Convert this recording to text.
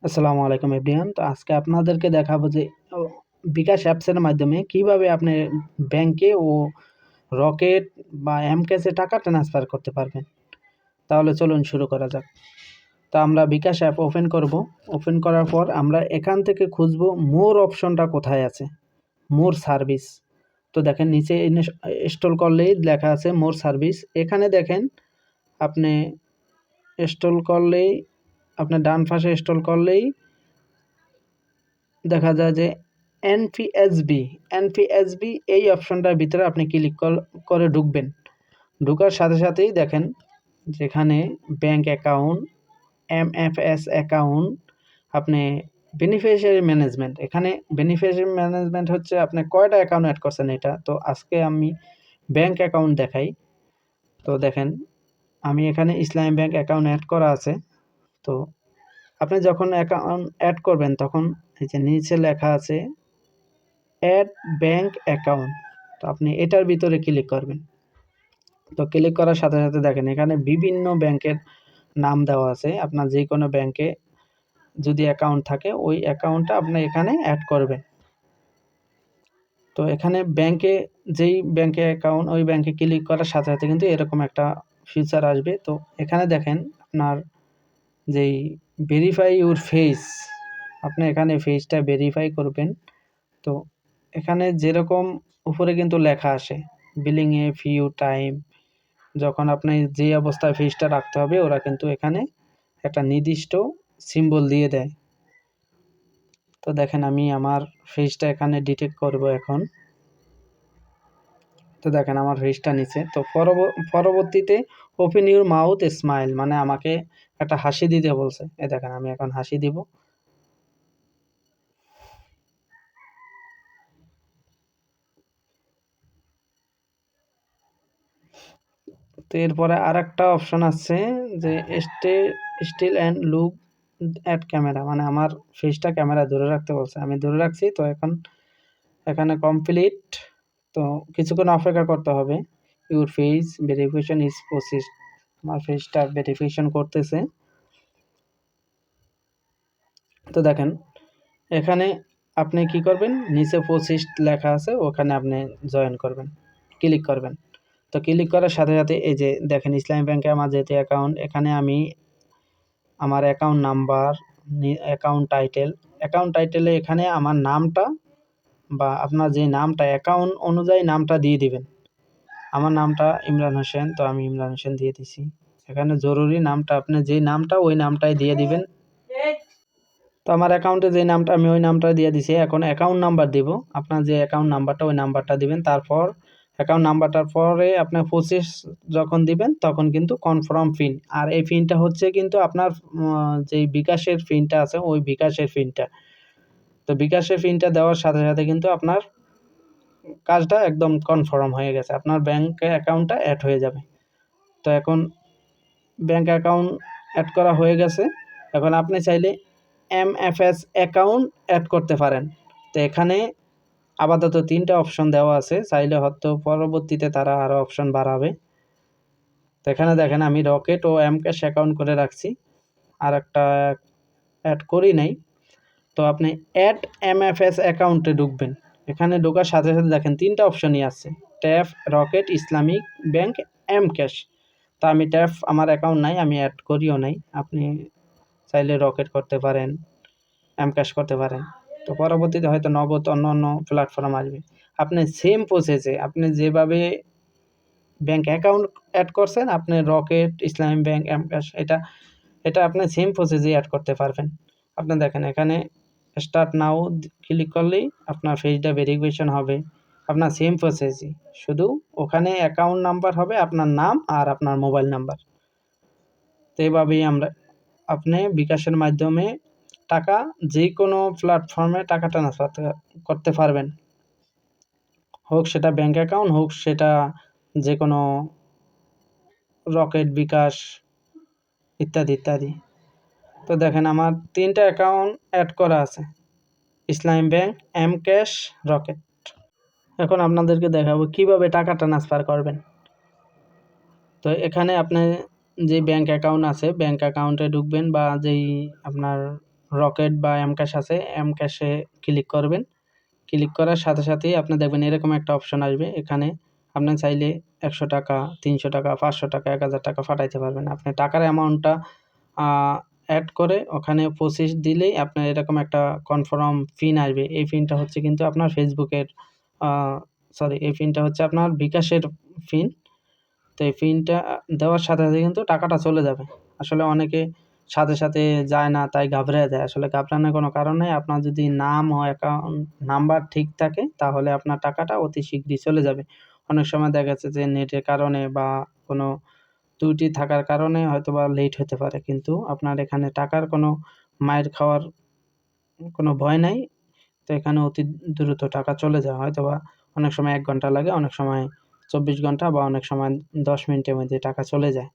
আসসালামু আলাইকুম এভরিওয়ান। তো আজকে আপনাদেরকে দেখাবো যে ও বিকাশ অ্যাপসের মাধ্যমে কিভাবে আপনি ব্যাংকে ও রকেট বা এম-ক্যাশে টাকা ট্রান্সফার করতে পারবেন। তাহলে চলুন শুরু করা যাক। তো আমরা বিকাশ অ্যাপ ওপেন করব। ওপেন করার পর আমরা এখান থেকে খুঁজবো মোর অপশনটা কোথায় আছে? মোর সার্ভিস। তো দেখেন নিচে স্ক্রল করলেই লেখা আছে মোর সার্ভিস। এখানে দেখেন আপনি স্ক্রল করলেই আপনার ডান পাশে স্ক্রল করলেই দেখা যায় যে এনপিএসবি এই অপশনটার ভিতরে আপনি ক্লিক করে ঢুকবেন। ঢোকার সাথে সাথেই দেখেন যেখানে ব্যাংক অ্যাকাউন্ট, এমএফএস অ্যাকাউন্ট, আপনি বেনিফিশিয়ারি ম্যানেজমেন্ট, এখানে বেনিফিশিয়ারি ম্যানেজমেন্ট হচ্ছে আপনি কয়টা অ্যাকাউন্ট অ্যাড করছেন এটা। তো আজকে আমি ব্যাংক অ্যাকাউন্ট দেখাই। তো দেখেন আমি এখানে ইসলামী ব্যাংক অ্যাকাউন্ট অ্যাড করা আছে। তো আপনি যখন অ্যাকাউন্ট অ্যাড করবেন তখন এই যে নিচে লেখা আছে অ্যাড ব্যাংক অ্যাকাউন্ট। তো আপনি এটার ভিতরে ক্লিক করবেন। তো ক্লিক করার সাথে সাথে দেখেন এখানে বিভিন্ন ব্যাংকের নাম দেওয়া আছে। আপনার যে কোনো ব্যাংকে যদি অ্যাকাউন্ট থাকে ওই অ্যাকাউন্টটা আপনি এখানে অ্যাড করবেন। তো এখানে যেই ব্যাংকে অ্যাকাউন্ট ওই ব্যাংকে ক্লিক করার সাথে সাথে কিন্তু এরকম একটা ফিচার আসবে। তো এখানে দেখেন আপনার যেই ভেরিফাই ইউর ফেস, আপনি এখানে ফেসটা ভেরিফাই করবেন। তো এখানে যেরকম উপরে কিন্তু লেখা আসে বিলিং এ ফিউ টাইম, যখন আপনি যে অবস্থায় ফিসটা রাখতে হবে ওরা কিন্তু এখানে একটা নির্দিষ্ট সিম্বল দিয়ে দেয়। তো দেখেন আমি আমার ফেসটা এখানে ডিটেক্ট করব এখন। তো দেখেন আমার ফেসটা নিচে। তো পরবর্তীতে ওপেন ইউর মাউথ স্মাইল, মানে আমাকে একটা হাসি দিতে বলছে। এ দেখেন আমি এখন হাসি দিব। তো এরপরে আরেকটা অপশন আছে যে steel and look at camera, মানে আমার ফেসটা ক্যামেরা ধরে রাখতে বলছে, আমি ধরে রাখছি। তো এখন এখানে কমপ্লিট। তো কিছুক্ষণ অপেক্ষা করতে হবে। Your face verification is processed, আমার ফেসটা ভেরিফিকেশন করতেছে। তো দেখেন এখানে আপনি কি করবেন, নিচে প্রসেসড লেখা আছে ওখানে আপনি জয়েন করবেন, ক্লিক করবেন। তো ক্লিক করার সাথে সাথে এই যে দেখেন ইসলামী ব্যাংকে আমার যেহেতু অ্যাকাউন্ট, এখানে আমি আমার অ্যাকাউন্ট নাম্বার, অ্যাকাউন্ট টাইটেলে এখানে আমার নামটা বা আপনার যে নামটা অ্যাকাউন্ট অনুযায়ী নামটা দিয়ে দিবেন। আমার নামটা ইমরান হোসেন, তো আমি ইমরান হোসেন দিয়ে দিছি। এখানে জরুরি নামটা আপনি যেই নামটা ওই নামটাই দিয়ে দিবেন। তো আমার অ্যাকাউন্টে যে নামটা আমি ওই নামটা দিয়ে দিছি। এখন অ্যাকাউন্ট নাম্বার দিব, আপনার যে অ্যাকাউন্ট নাম্বারটা ওই নাম্বারটা দিবেন। তারপর অ্যাকাউন্ট নাম্বারটার পরে আপনার প্রসেস যখন দিবেন তখন কিন্তু কনফার্ম পিন, আর এই পিনটা হচ্ছে কিন্তু আপনার যেই বিকাশের পিনটা আছে ওই বিকাশের পিনটা। তো বিকাশের পিনটা দেওয়ার সাথে সাথে কিন্তু আপনার কাজটা একদম কনফার্ম হয়ে গেছে, আপনার ব্যাংক অ্যাকাউন্টটা অ্যাড হয়ে যাবে। তো এখন ব্যাংক অ্যাকাউন্ট অ্যাড করা হয়ে গেছে। এখন আপনি চাইলে এমএফএস অ্যাকাউন্ট অ্যাড করতে পারেন। তো এখানে আপাতত 3টা অপশন দেওয়া আছে, চাইলে হয়তো পরবর্তীতে তারা আরও অপশন বাড়াবে। তো এখানে দেখেন আমি রকেট ও এমক্যাশ অ্যাকাউন্ট করে রাখছি, আর একটা অ্যাড করি নাই। তো আপনি অ্যাড এমএফএস অ্যাকাউন্টে ঢুকবেন। এখানে ঢোকার সাথে সাথে দেখেন 3টা অপশনই আছে, tap, rocket, Islamic bank, mCash. তা আমি ট্যাপ আমার অ্যাকাউন্ট নাই, আমি অ্যাড করিও নাই। আপনি চাইলে রকেট করতে পারেন, এমক্যাশ করতে পারেন। তো পরবর্তীতে হয়তো নগদ অন্য অন্য প্ল্যাটফর্ম আসবে। আপনি সেম প্রসেসে আপনি যেভাবে ব্যাংক অ্যাকাউন্ট অ্যাড করছেন, আপনি রকেট, ইসলামী ব্যাংক, এমক্যাশ এটা আপনি সেম প্রসেসেই অ্যাড করতে পারবেন। আপনি দেখেন এখানে স্টার্ট নাও ক্লিক করলেই আপনার ফেসটা ভেরিফিকেশন হবে। আপনার সেম প্রসেসই, শুধু ওখানে অ্যাকাউন্ট নাম্বার হবে আপনার নাম আর আপনার মোবাইল নাম্বার। তো এভাবেই আপনি বিকাশের মাধ্যমে টাকা যে কোনো প্ল্যাটফর্মে টাকা ট্রান্সফার করতে পারবেন, হোক সেটা ব্যাংক অ্যাকাউন্ট, হোক সেটা যে কোনো রকেট, বিকাশ ইত্যাদি ইত্যাদি। তো দেখেন আমার 3টা অ্যাকাউন্ট অ্যাড করা আছে, ইসলামী ব্যাংক, এমক্যাশ, রকেট। এখন আপনাদেরকে দেখাবো কিভাবে টাকা ট্রান্সফার করবেন। তো এখানে আপনি যে ব্যাংক অ্যাকাউন্ট আছে ব্যাংক অ্যাকাউন্টে ঢুকবেন, বা যেই আপনার রকেট বা এমক্যাশ আছে, এমক্যাশে ক্লিক করবেন। ক্লিক করার সাথে সাথেই আপনি দেখবেন এরকম একটা অপশন আসবে। এখানে আপনি চাইলে ১০০ টাকা, ৩০০ টাকা, ৫০০ টাকা, ১,০০০ টাকা পাঠাইতে পারবেন। আপনি টাকার অ্যামাউন্টটা অ্যাড করে ওখানে প্রসেস দিলেই আপনার এরকম একটা কনফার্ম পিন আসবে। এই পিনটা হচ্ছে কিন্তু আপনার ফেসবুকের এই পিনটা হচ্ছে আপনার বিকাশের পিন। তো এই পিনটা দেওয়ার সাথে সাথে কিন্তু টাকাটা চলে যাবে। আসলে অনেকে সাথে সাথে যায় না, তাই ঘাবড়ায় যায়। আসলে ঘাবড়ানোর কোনো কারণ নেই। আপনার যদি নাম ও অ্যাকাউন্ট নাম্বার ঠিক থাকে তাহলে আপনার টাকাটা অতি শীঘ্রই চলে যাবে। অনেক সময় দেখা যাচ্ছে যে নেটের কারণে বা কোনো ত্রুটি থাকার কারণে হয়তোবা লেট হতে পারে। কিন্তু আপনার এখানে টাকার কোনো মাইর খাওয়ার কোনো ভয় নাই। তো এখানে অতি দ্রুত টাকা চলে যায়। হয়তোবা অনেক সময় ১ ঘন্টা লাগে, অনেক সময় ২৪ ঘন্টা বা অনেক সময় ১০ মিনিটের মধ্যে টাকা চলে যায়।